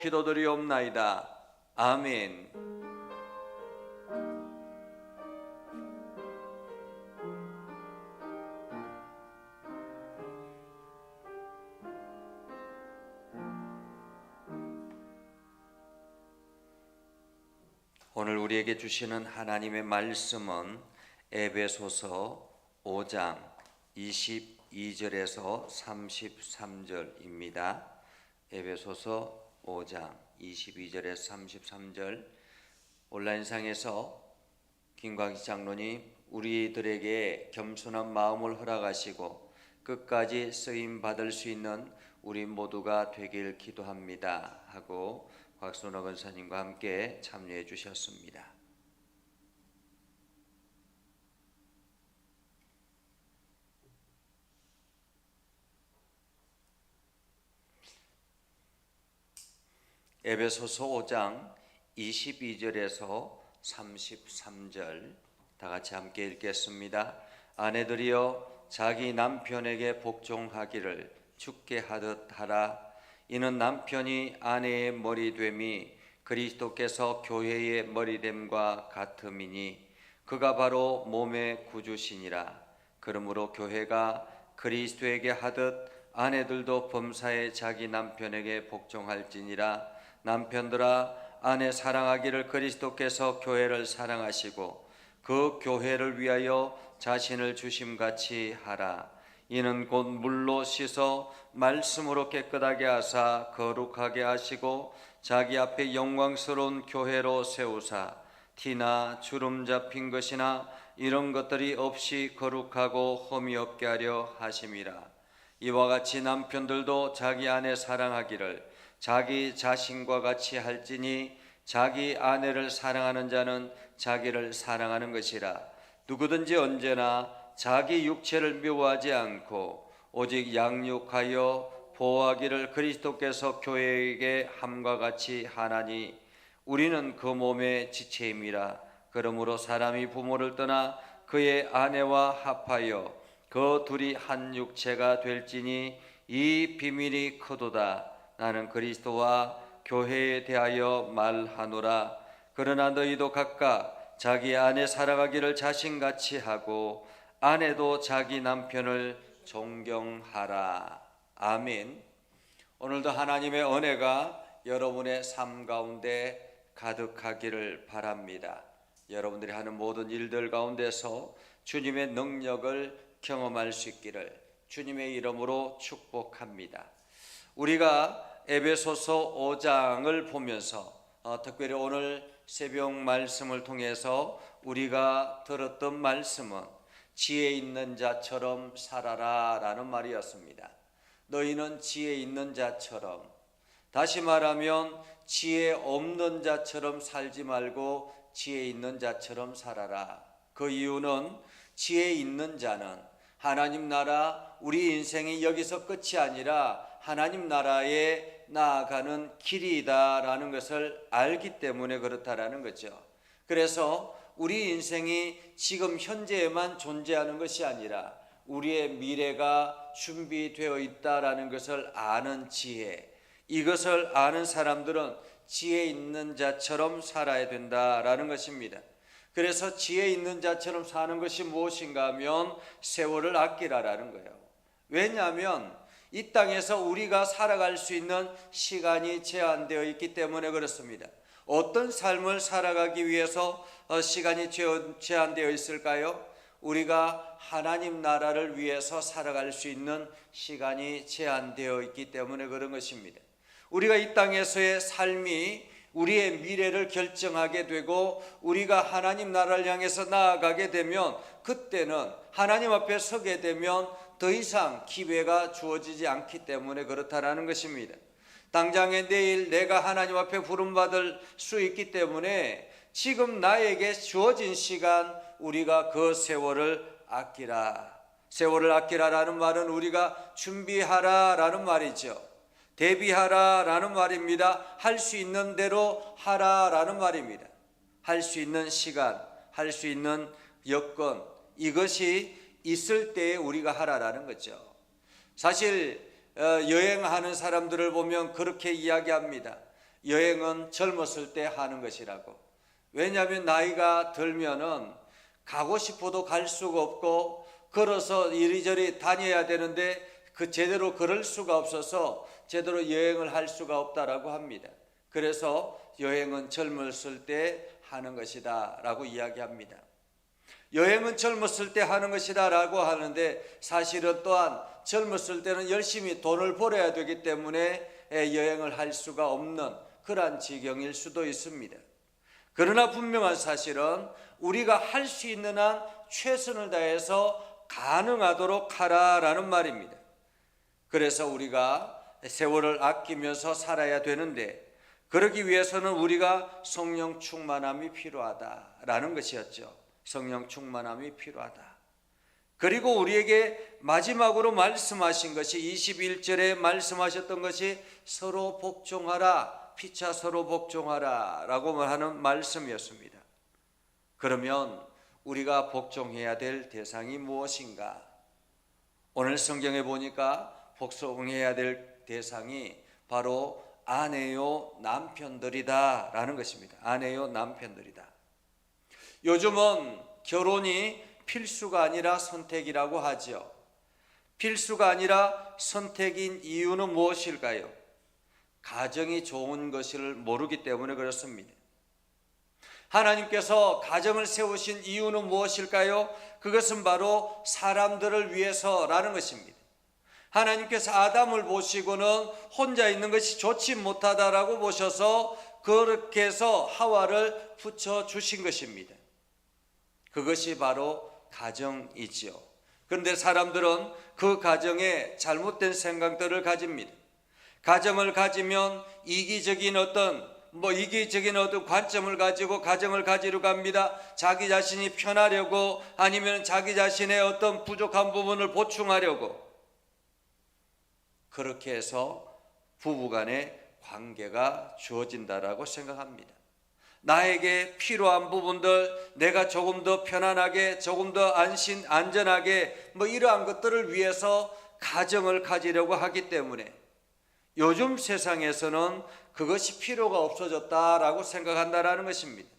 기도드리옵나이다. 아멘. 오늘 우리에게 주시는 하나님의 말씀은 에베소서 5장 22절에서 33절입니다. 에베소서 5장 22절에서 33절. 온라인상에서 김광식 장로님 우리들에게 겸손한 마음을 허락하시고 끝까지 쓰임 받을 수 있는 우리 모두가 되길 기도합니다 하고 곽순호 권사님과 함께 참여해 주셨습니다. 에베소서 5장 22절에서 33절 다 같이 함께 읽겠습니다. 아내들이여 자기 남편에게 복종하기를 주께 하듯 하라. 이는 남편이 아내의 머리됨이 그리스도께서 교회의 머리됨과 같음이니 그가 바로 몸의 구주시니라. 그러므로 교회가 그리스도에게 하듯 아내들도 범사에 자기 남편에게 복종할지니라. 남편들아 아내 사랑하기를 그리스도께서 교회를 사랑하시고 그 교회를 위하여 자신을 주심같이 하라. 이는 곧 물로 씻어 말씀으로 깨끗하게 하사 거룩하게 하시고 자기 앞에 영광스러운 교회로 세우사 티나 주름 잡힌 것이나 이런 것들이 없이 거룩하고 흠이 없게 하려 하심이라. 이와 같이 남편들도 자기 아내 사랑하기를 자기 자신과 같이 할지니 자기 아내를 사랑하는 자는 자기를 사랑하는 것이라. 누구든지 언제나 자기 육체를 미워하지 않고 오직 양육하여 보호하기를 그리스도께서 교회에게 함과 같이 하나니 우리는 그 몸의 지체임이라. 그러므로 사람이 부모를 떠나 그의 아내와 합하여 그 둘이 한 육체가 될지니 이 비밀이 크도다. 나는 그리스도와 교회에 대하여 말하노라. 그러나 너희도 각각 자기 아내 사랑하기를 자신같이 하고 아내도 자기 남편을 존경하라. 아멘. 오늘도 하나님의 은혜가 여러분의 삶 가운데 가득하기를 바랍니다. 여러분들이 하는 모든 일들 가운데서 주님의 능력을 경험할 수 있기를 주님의 이름으로 축복합니다. 우리가 에베소서 5장을 보면서 특별히 오늘 새벽 말씀을 통해서 우리가 들었던 말씀은 지혜 있는 자처럼 살아라 라는 말이었습니다. 너희는 지혜 있는 자처럼, 다시 말하면 지혜 없는 자처럼 살지 말고 지혜 있는 자처럼 살아라. 그 이유는 지혜 있는 자는 하나님 나라, 우리 인생이 여기서 끝이 아니라 하나님 나라에 나아가는 길이다라는 것을 알기 때문에 그렇다라는 거죠. 그래서 우리 인생이 지금 현재에만 존재하는 것이 아니라 우리의 미래가 준비되어 있다라는 것을 아는 지혜, 이것을 아는 사람들은 지혜 있는 자처럼 살아야 된다라는 것입니다. 그래서 지혜 있는 자처럼 사는 것이 무엇인가 하면 세월을 아끼라라는 거예요. 왜냐하면 이 땅에서 우리가 살아갈 수 있는 시간이 제한되어 있기 때문에 그렇습니다. 어떤 삶을 살아가기 위해서 시간이 제한되어 있을까요? 우리가 하나님 나라를 위해서 살아갈 수 있는 시간이 제한되어 있기 때문에 그런 것입니다. 우리가 이 땅에서의 삶이 우리의 미래를 결정하게 되고 우리가 하나님 나라를 향해서 나아가게 되면 그때는 하나님 앞에 서게 되면 더 이상 기회가 주어지지 않기 때문에 그렇다라는 것입니다. 당장에 내일 내가 하나님 앞에 부름받을 수 있기 때문에 지금 나에게 주어진 시간 우리가 그 세월을 아끼라. 세월을 아끼라라는 말은 우리가 준비하라라는 말이죠. 대비하라라는 말입니다. 할 수 있는 대로 하라라는 말입니다. 할 수 있는 시간, 할 수 있는 여건, 이것이 있을 때에 우리가 하라라는 거죠. 사실 여행하는 사람들을 보면 그렇게 이야기합니다. 여행은 젊었을 때 하는 것이라고. 왜냐하면 나이가 들면은 가고 싶어도 갈 수가 없고 걸어서 이리저리 다녀야 되는데 제대로 걸을 수가 없어서 제대로 여행을 할 수가 없다라고 합니다. 그래서 여행은 젊었을 때 하는 것이다 라고 이야기합니다. 여행은 젊었을 때 하는 것이다 라고 하는데 사실은 또한 젊었을 때는 열심히 돈을 벌어야 되기 때문에 여행을 할 수가 없는 그러한 지경일 수도 있습니다. 그러나 분명한 사실은 우리가 할 수 있는 한 최선을 다해서 가능하도록 하라라는 말입니다. 그래서 우리가 세월을 아끼면서 살아야 되는데 그러기 위해서는 우리가 성령 충만함이 필요하다라는 것이었죠. 성령 충만함이 필요하다. 그리고 우리에게 마지막으로 말씀하신 것이 21절에 말씀하셨던 것이 서로 복종하라, 피차 서로 복종하라 라고 하는 말씀이었습니다. 그러면 우리가 복종해야 될 대상이 무엇인가? 오늘 성경에 보니까 복종해야 될 대상이 바로 아내요 남편들이다 라는 것입니다. 아내요 남편들이다. 요즘은 결혼이 필수가 아니라 선택이라고 하죠. 필수가 아니라 선택인 이유는 무엇일까요? 가정이 좋은 것을 모르기 때문에 그렇습니다. 하나님께서 가정을 세우신 이유는 무엇일까요? 그것은 바로 사람들을 위해서라는 것입니다. 하나님께서 아담을 보시고는 혼자 있는 것이 좋지 못하다라고 보셔서 그렇게 해서 하와를 붙여주신 것입니다. 그것이 바로 가정이지요. 그런데 사람들은 그 가정에 잘못된 생각들을 가집니다. 가정을 가지면 이기적인 어떤 관점을 가지고 가정을 가지러 갑니다. 자기 자신이 편하려고 아니면 자기 자신의 어떤 부족한 부분을 보충하려고 그렇게 해서 부부간의 관계가 주어진다라고 생각합니다. 나에게 필요한 부분들, 내가 조금 더 편안하게, 조금 더 안전하게 이러한 것들을 위해서 가정을 가지려고 하기 때문에 요즘 세상에서는 그것이 필요가 없어졌다라고 생각한다라는 것입니다.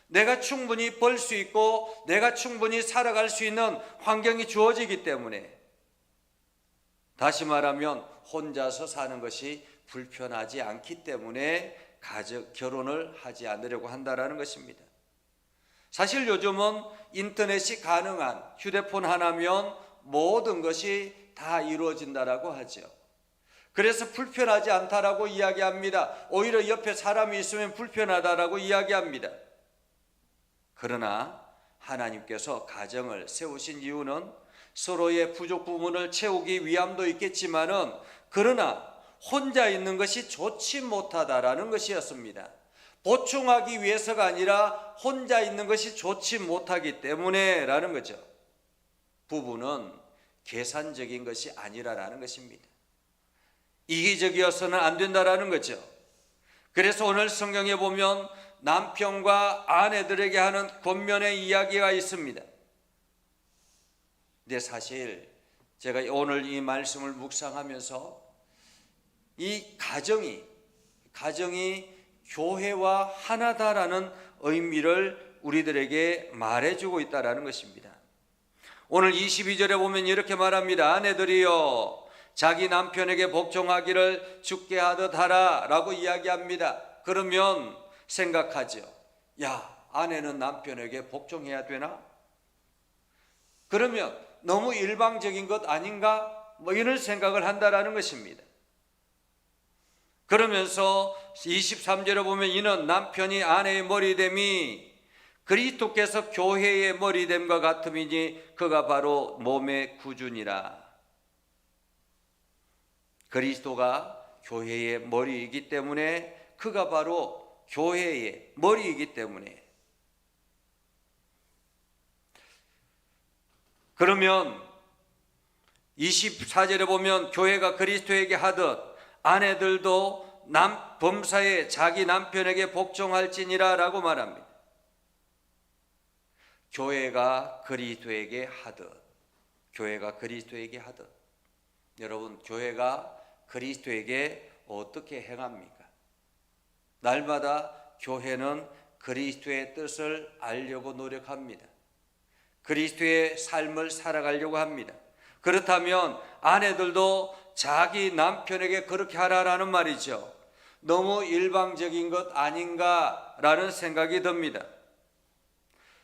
내가 충분히 벌 수 있고 내가 충분히 살아갈 수 있는 환경이 주어지기 때문에 다시 말하면 혼자서 사는 것이 불편하지 않기 때문에 결혼을 하지 않으려고 한다라는 것입니다. 사실 요즘은 인터넷이 가능한 휴대폰 하나면 모든 것이 다 이루어진다라고 하죠. 그래서 불편하지 않다라고 이야기합니다. 오히려 옆에 사람이 있으면 불편하다라고 이야기합니다. 그러나 하나님께서 가정을 세우신 이유는 서로의 부족 부분을 채우기 위함도 있겠지만은 그러나 혼자 있는 것이 좋지 못하다라는 것이었습니다. 보충하기 위해서가 아니라 혼자 있는 것이 좋지 못하기 때문에 라는 거죠. 부부는 계산적인 것이 아니라라는 것입니다. 이기적이어서는 안 된다라는 거죠. 그래서 오늘 성경에 보면 남편과 아내들에게 하는 권면의 이야기가 있습니다. 근데 사실 제가 오늘 이 말씀을 묵상하면서 이 가정이 교회와 하나다라는 의미를 우리들에게 말해주고 있다라는 것입니다. 오늘 22절에 보면 이렇게 말합니다. 아내들이여 자기 남편에게 복종하기를 주께 하듯 하라 라고 이야기합니다. 그러면 생각하죠. 야, 아내는 남편에게 복종해야 되나? 그러면 너무 일방적인 것 아닌가? 이런 생각을 한다라는 것입니다. 그러면서 23절에 보면 이는 남편이 아내의 머리됨이 그리스도께서 교회의 머리됨과 같음이니 그가 바로 몸의 구주니라. 그리스도가 교회의 머리이기 때문에 그가 바로 교회의 머리이기 때문에 그러면 24절에 보면 교회가 그리스도에게 하듯 아내들도 범사에 자기 남편에게 복종할지니라 라고 말합니다. 교회가 그리스도에게 하듯 여러분 교회가 그리스도에게 어떻게 행합니까? 날마다 교회는 그리스도의 뜻을 알려고 노력합니다. 그리스도의 삶을 살아가려고 합니다. 그렇다면 아내들도 자기 남편에게 그렇게 하라라는 말이죠. 너무 일방적인 것 아닌가라는 생각이 듭니다.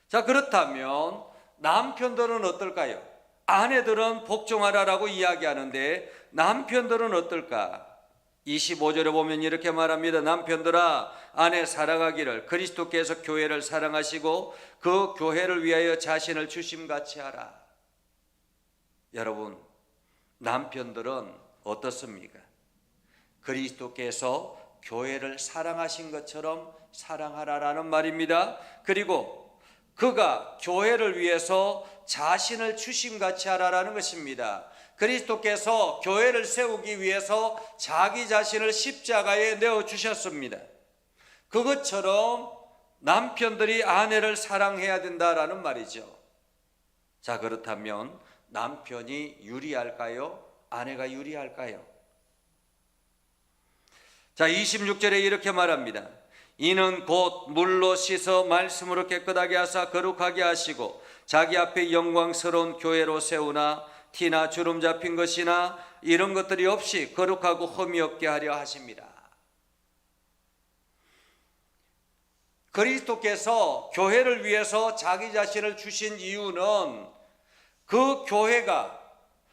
자, 그렇다면 남편들은 어떨까요? 아내들은 복종하라라고 이야기하는데 남편들은 어떨까? 25절에 보면 이렇게 말합니다. 남편들아, 아내 사랑하기를 그리스도께서 교회를 사랑하시고 그 교회를 위하여 자신을 주심같이 하라. 여러분, 남편들은 어떻습니까? 그리스도께서 교회를 사랑하신 것처럼 사랑하라라는 말입니다. 그리고 그가 교회를 위해서 자신을 주심같이 하라라는 것입니다. 그리스도께서 교회를 세우기 위해서 자기 자신을 십자가에 내어주셨습니다. 그것처럼 남편들이 아내를 사랑해야 된다라는 말이죠. 자, 그렇다면 남편이 유리할까요? 아내가 유리할까요? 자, 26절에 이렇게 말합니다. 이는 곧 물로 씻어 말씀으로 깨끗하게 하사 거룩하게 하시고 자기 앞에 영광스러운 교회로 세우나 티나 주름 잡힌 것이나 이런 것들이 없이 거룩하고 흠이 없게 하려 하십니다. 그리스도께서 교회를 위해서 자기 자신을 주신 이유는 그 교회가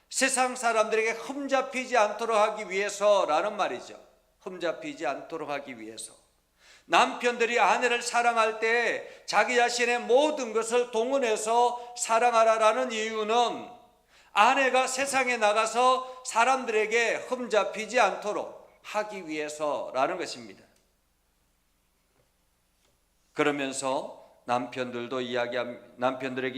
세상 사람들에게 흠잡히지 않도록 하기 위해서라는 말이죠. 흠잡히지 않도록 하기 위해서. 남편들이 아내를 사랑할 때 자기 자신의 모든 것을 동원해서 사랑하라라는 이유는 아내가 세상에 나가서 사람들에게 흠잡히지 않도록 하기 위해서라는 것입니다. 그러면서 남편들에게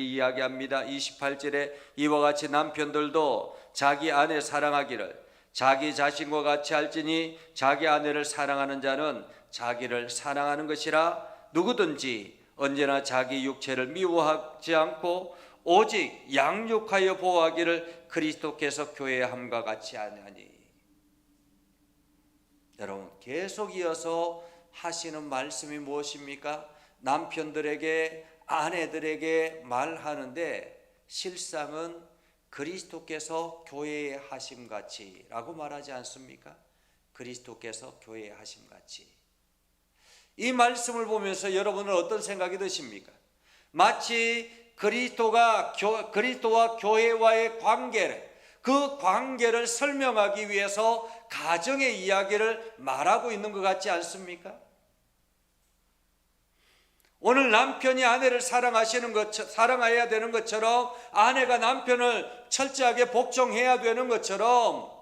이야기합니다. 28절에 이와 같이 남편들도 자기 아내 사랑하기를 자기 자신과 같이 할지니 자기 아내를 사랑하는 자는 자기를 사랑하는 것이라. 누구든지 언제나 자기 육체를 미워하지 않고 오직 양육하여 보호하기를 그리스도께서 교회에 함과 같이 하나니. 여러분, 계속 이어서 하시는 말씀이 무엇입니까? 남편들에게, 아내들에게 말하는데 실상은 그리스도께서 교회에 하심같이 라고 말하지 않습니까? 그리스도께서 교회에 하심같이. 이 말씀을 보면서 여러분은 어떤 생각이 드십니까? 마치 그리스도와 교회와의 그 관계를 설명하기 위해서 가정의 이야기를 말하고 있는 것 같지 않습니까? 오늘 남편이 아내를 사랑해야 되는 것처럼 아내가 남편을 철저하게 복종해야 되는 것처럼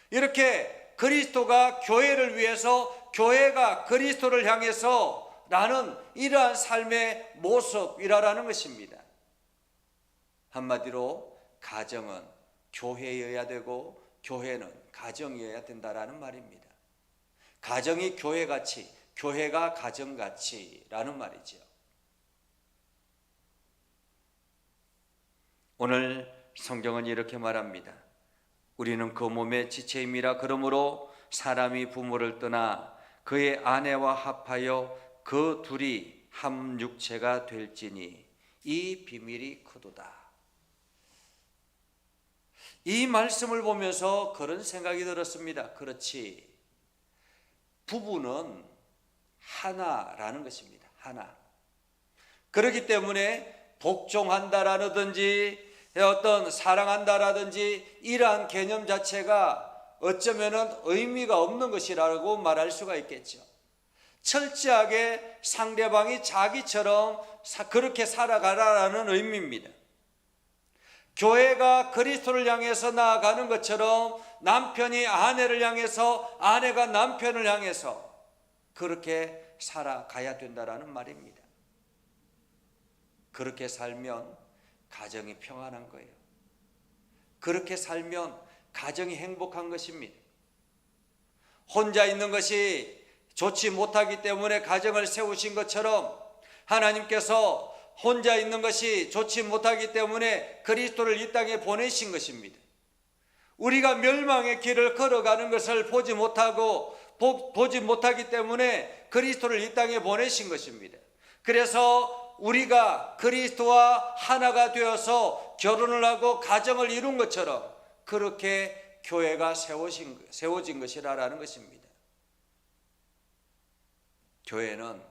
이렇게 그리스도가 교회를 위해서 교회가 그리스도를 향해서 라는 이러한 삶의 모습이라는 것입니다. 한마디로 가정은 교회여야 되고 교회는 가정이어야 된다라는 말입니다. 가정이 교회같이, 교회가 가정같이라는 말이죠. 오늘 성경은 이렇게 말합니다. 우리는 그 몸의 지체임이라. 그러므로 사람이 부모를 떠나 그의 아내와 합하여 그 둘이 한 육체가 될지니 이 비밀이 크도다. 이 말씀을 보면서 그런 생각이 들었습니다. 그렇지, 부부는 하나라는 것입니다. 하나. 그렇기 때문에 복종한다라든지 어떤 사랑한다라든지 이러한 개념 자체가 어쩌면은 의미가 없는 것이라고 말할 수가 있겠죠. 철저하게 상대방이 자기처럼 그렇게 살아가라라는 의미입니다. 교회가 그리스도를 향해서 나아가는 것처럼 남편이 아내를 향해서, 아내가 남편을 향해서 그렇게 살아가야 된다라는 말입니다. 그렇게 살면 가정이 평안한 거예요. 그렇게 살면 가정이 행복한 것입니다. 혼자 있는 것이 좋지 못하기 때문에 가정을 세우신 것처럼 하나님께서 혼자 있는 것이 좋지 못하기 때문에 그리스도를 이 땅에 보내신 것입니다. 우리가 멸망의 길을 걸어가는 것을 보지 못하기 때문에 그리스도를 이 땅에 보내신 것입니다. 그래서 우리가 그리스도와 하나가 되어서 결혼을 하고 가정을 이룬 것처럼 그렇게 교회가 세워진 것이라는 것입니다. 교회는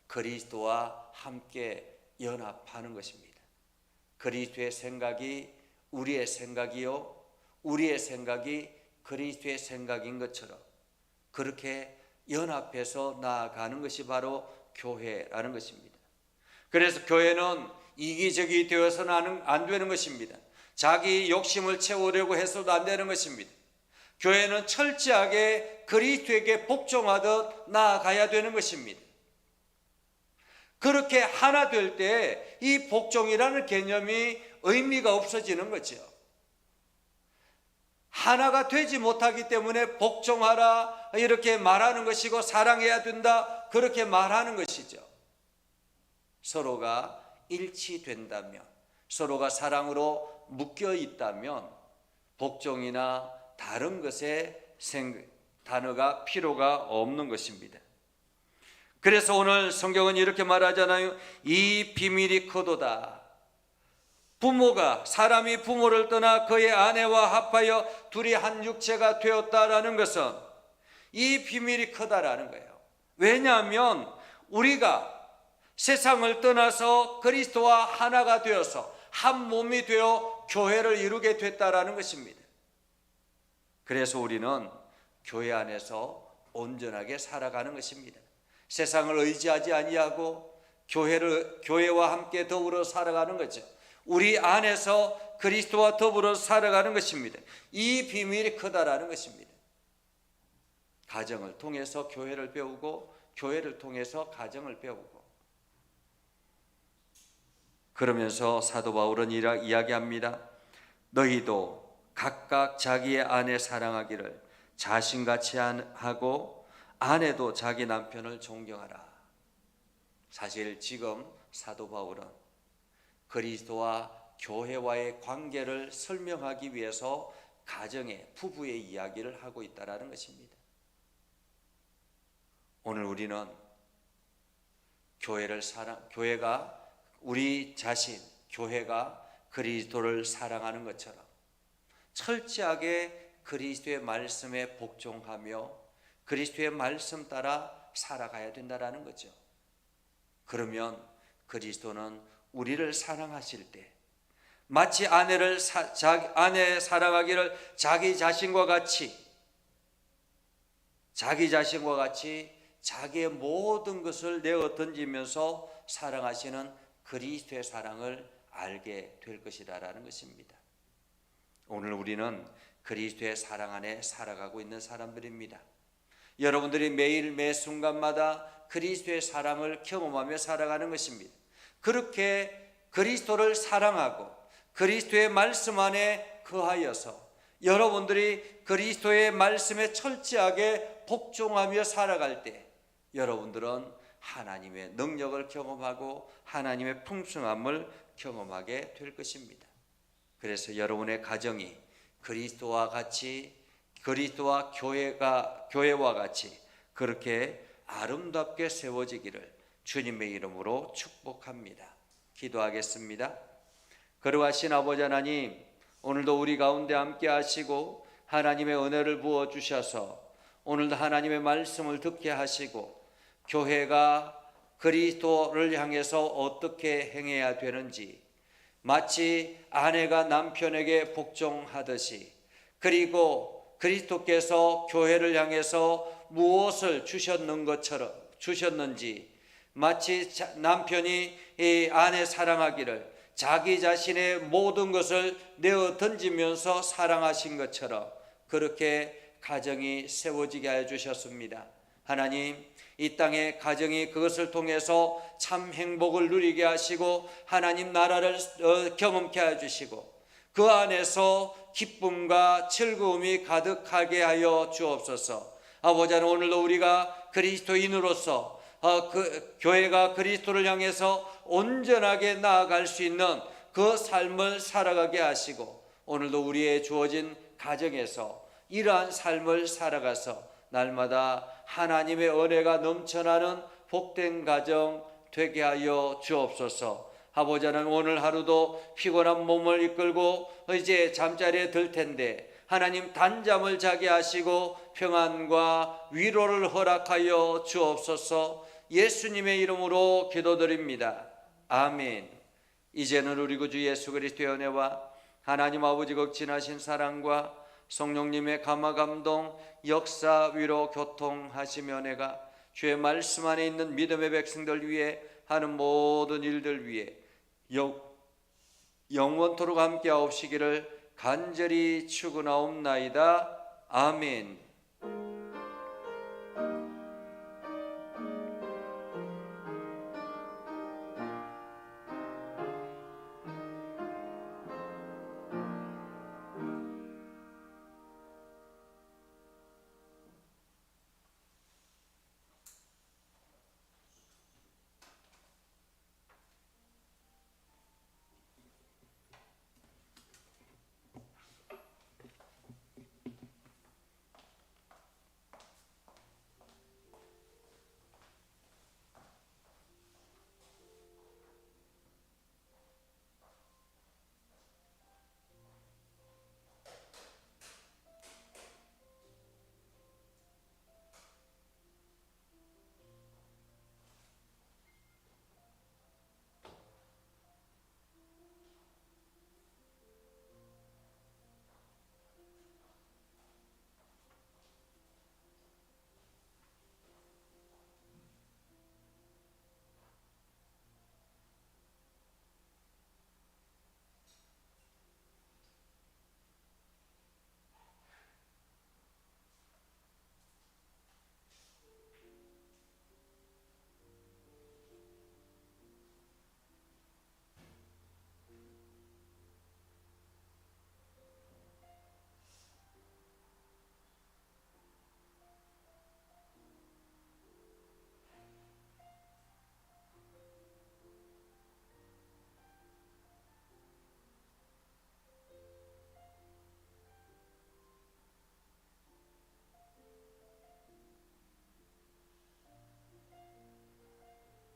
그리스도와 함께 연합하는 것입니다. 그리스도의 생각이 우리의 생각이요, 우리의 생각이 그리스도의 생각인 것처럼 그렇게 연합해서 나아가는 것이 바로 교회라는 것입니다. 그래서 교회는 이기적이 되어서는 안 되는 것입니다. 자기 욕심을 채우려고 해서도 안 되는 것입니다. 교회는 철저하게 그리스도에게 복종하듯 나아가야 되는 것입니다. 그렇게 하나 될 때 이 복종이라는 개념이 의미가 없어지는 거죠. 하나가 되지 못하기 때문에 복종하라 이렇게 말하는 것이고 사랑해야 된다 그렇게 말하는 것이죠. 서로가 일치된다면, 서로가 사랑으로 묶여 있다면 복종이나 다른 것에 단어가 필요가 없는 것입니다. 그래서 오늘 성경은 이렇게 말하잖아요. 이 비밀이 크도다. 사람이 부모를 떠나 그의 아내와 합하여 둘이 한 육체가 되었다라는 것은 이 비밀이 크다라는 거예요. 왜냐하면 우리가 세상을 떠나서 그리스도와 하나가 되어서 한 몸이 되어 교회를 이루게 됐다라는 것입니다. 그래서 우리는 교회 안에서 온전하게 살아가는 것입니다. 세상을 의지하지 아니하고 교회와 함께 더불어 살아가는 거죠. 우리 안에서 그리스도와 더불어 살아가는 것입니다. 이 비밀이 크다라는 것입니다. 가정을 통해서 교회를 배우고 교회를 통해서 가정을 배우고 그러면서 사도 바울은 이야기합니다. 너희도 각각 자기의 아내 사랑하기를 자신같이 하고 아내도 자기 남편을 존경하라. 사실 지금 사도 바울은 그리스도와 교회와의 관계를 설명하기 위해서 가정의 부부의 이야기를 하고 있다는 것입니다. 오늘 우리는 교회가 우리 자신, 교회가 그리스도를 사랑하는 것처럼 철저하게 그리스도의 말씀에 복종하며 그리스도의 말씀 따라 살아가야 된다는 거죠. 그러면 그리스도는 우리를 사랑하실 때 마치 아내 사랑하기를 자기 자신과 같이 자기의 모든 것을 내어 던지면서 사랑하시는 그리스도의 사랑을 알게 될 것이라는 것입니다. 오늘 우리는 그리스도의 사랑 안에 살아가고 있는 사람들입니다. 여러분들이 매일 매 순간마다 그리스도의 사랑을 경험하며 살아가는 것입니다. 그렇게 그리스도를 사랑하고 그리스도의 말씀 안에 거하여서 여러분들이 그리스도의 말씀에 철저하게 복종하며 살아갈 때 여러분들은 하나님의 능력을 경험하고 하나님의 풍성함을 경험하게 될 것입니다. 그래서 여러분의 가정이 그리스도와 교회와 같이 그렇게 아름답게 세워지기를 주님의 이름으로 축복합니다. 기도하겠습니다. 거룩하신 아버지 하나님, 오늘도 우리 가운데 함께 하시고 하나님의 은혜를 부어 주셔서 오늘도 하나님의 말씀을 듣게 하시고 교회가 그리스도를 향해서 어떻게 행해야 되는지 마치 아내가 남편에게 복종하듯이 그리고 그리스도께서 교회를 향해서 무엇을 주셨는지 마치 남편이 이 아내 사랑하기를 자기 자신의 모든 것을 내어 던지면서 사랑하신 것처럼 그렇게 가정이 세워지게 하여 주셨습니다. 하나님, 이 땅의 가정이 그것을 통해서 참 행복을 누리게 하시고 하나님 나라를 경험케 하여 주시고 그 안에서 기쁨과 즐거움이 가득하게 하여 주옵소서. 아버지 하나님, 오늘도 우리가 그리스도인으로서 교회가 그리스도를 향해서 온전하게 나아갈 수 있는 그 삶을 살아가게 하시고 오늘도 우리의 주어진 가정에서 이러한 삶을 살아가서 날마다 하나님의 은혜가 넘쳐나는 복된 가정 되게 하여 주옵소서. 아버지는 오늘 하루도 피곤한 몸을 이끌고 이제 잠자리에 들 텐데 하나님 단잠을 자게 하시고 평안과 위로를 허락하여 주옵소서. 예수님의 이름으로 기도드립니다. 아멘. 이제는 우리 구주 예수 그리스도의 은혜와 하나님 아버지 극진하신 사랑과 성령님의 감화 감동 역사 위로 교통하시며 은혜가 주의 말씀 안에 있는 믿음의 백성들 위해 하는 모든 일들 위해 영원토록 함께 하옵시기를 간절히 축원하옵나이다. 아멘.